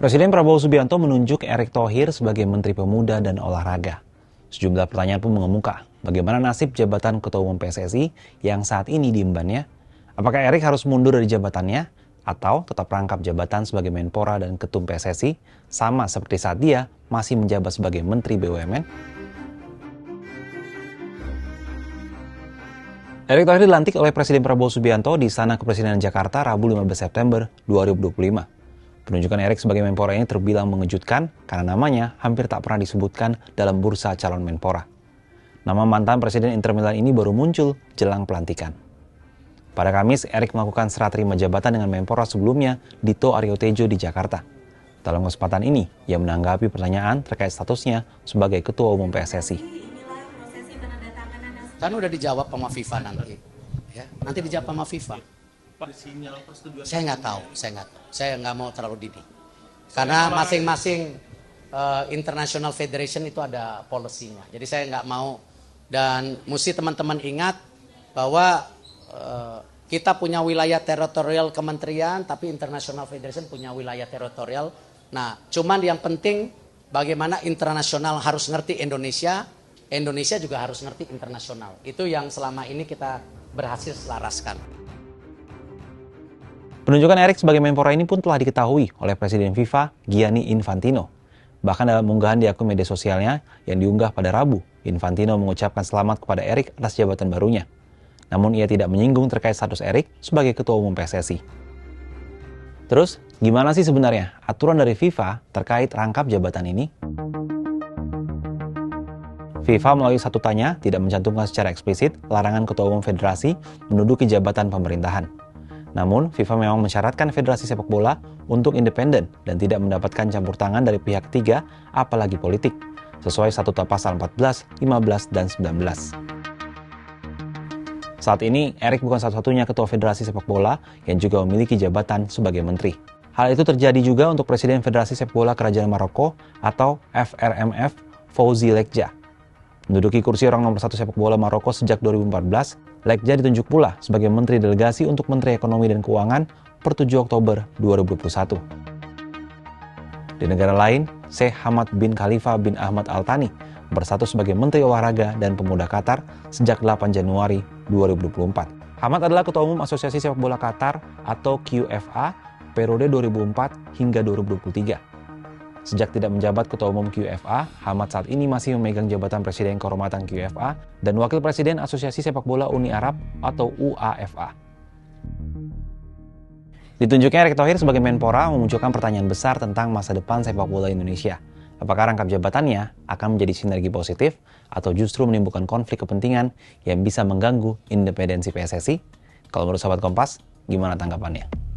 Presiden Prabowo Subianto menunjuk Erick Thohir sebagai Menteri Pemuda dan Olahraga. Sejumlah pertanyaan pun mengemuka, bagaimana nasib jabatan Ketua Umum PSSI yang saat ini diembannya? Apakah Erick harus mundur dari jabatannya? Atau tetap rangkap jabatan sebagai Menpora dan Ketum PSSI, sama seperti saat dia masih menjabat sebagai Menteri BUMN? Erick Thohir dilantik oleh Presiden Prabowo Subianto di Istana Kepresidenan Jakarta Rabu 15 September 2025. Penunjukan Erick sebagai Menpora ini terbilang mengejutkan karena namanya hampir tak pernah disebutkan dalam bursa calon Menpora. Nama mantan Presiden Inter Milan ini baru muncul jelang pelantikan. Pada Kamis, Erick melakukan serah terima jabatan dengan Menpora sebelumnya Dito Aryo Tejo di Jakarta. Dalam kesempatan ini, ia menanggapi pertanyaan terkait statusnya sebagai Ketua Umum PSSI. Kan udah dijawab sama FIFA nanti. Ya, nanti dijawab sama FIFA. Saya nggak tahu. Saya nggak mau terlalu dini. Karena masing-masing international federation itu ada policy-nya. Jadi saya nggak mau, dan mesti teman-teman ingat bahwa kita punya wilayah teritorial kementerian, tapi international federation punya wilayah teritorial. Nah, cuman yang penting bagaimana internasional harus ngerti Indonesia, Indonesia juga harus ngerti internasional. Itu yang selama ini kita berhasil selaraskan. Penunjukan Erick sebagai Menpora ini pun telah diketahui oleh Presiden FIFA Gianni Infantino. Bahkan dalam unggahan di akun media sosialnya yang diunggah pada Rabu, Infantino mengucapkan selamat kepada Erick atas jabatan barunya. Namun ia tidak menyinggung terkait status Erick sebagai Ketua Umum PSSI. Terus, gimana sih sebenarnya aturan dari FIFA terkait rangkap jabatan ini? FIFA melalui statutannya tidak mencantumkan secara eksplisit larangan Ketua Umum Federasi menduduki jabatan pemerintahan. Namun, FIFA memang mensyaratkan Federasi Sepak Bola untuk independen dan tidak mendapatkan campur tangan dari pihak ketiga, apalagi politik, sesuai Statuta Pasal 14, 15, dan 19. Saat ini, Erick bukan satu-satunya Ketua Federasi Sepak Bola yang juga memiliki jabatan sebagai menteri. Hal itu terjadi juga untuk Presiden Federasi Sepak Bola Kerajaan Maroko atau FRMF Fauzi Lekja. Menduduki kursi orang nomor 1 sepak bola Maroko sejak 2014, Lekja ditunjuk pula sebagai Menteri Delegasi untuk Menteri Ekonomi dan Keuangan per 7 Oktober 2021. Di negara lain, Sheikh Hamad bin Khalifa bin Ahmad Al Thani berstatus sebagai Menteri Olahraga dan Pemuda Qatar sejak 8 Januari 2024. Hamad adalah Ketua Umum Asosiasi Sepak Bola Qatar atau QFA periode 2004 hingga 2023. Sejak tidak menjabat Ketua Umum QFA, Hamad saat ini masih memegang jabatan Presiden Kehormatan QFA dan Wakil Presiden Asosiasi Sepak Bola Uni Arab atau UAFA. Ditunjuknya Erick Thohir sebagai Menpora memunculkan pertanyaan besar tentang masa depan sepak bola Indonesia. Apakah rangkap jabatannya akan menjadi sinergi positif atau justru menimbulkan konflik kepentingan yang bisa mengganggu independensi PSSI? Kalau menurut Sahabat Kompas, gimana tanggapannya?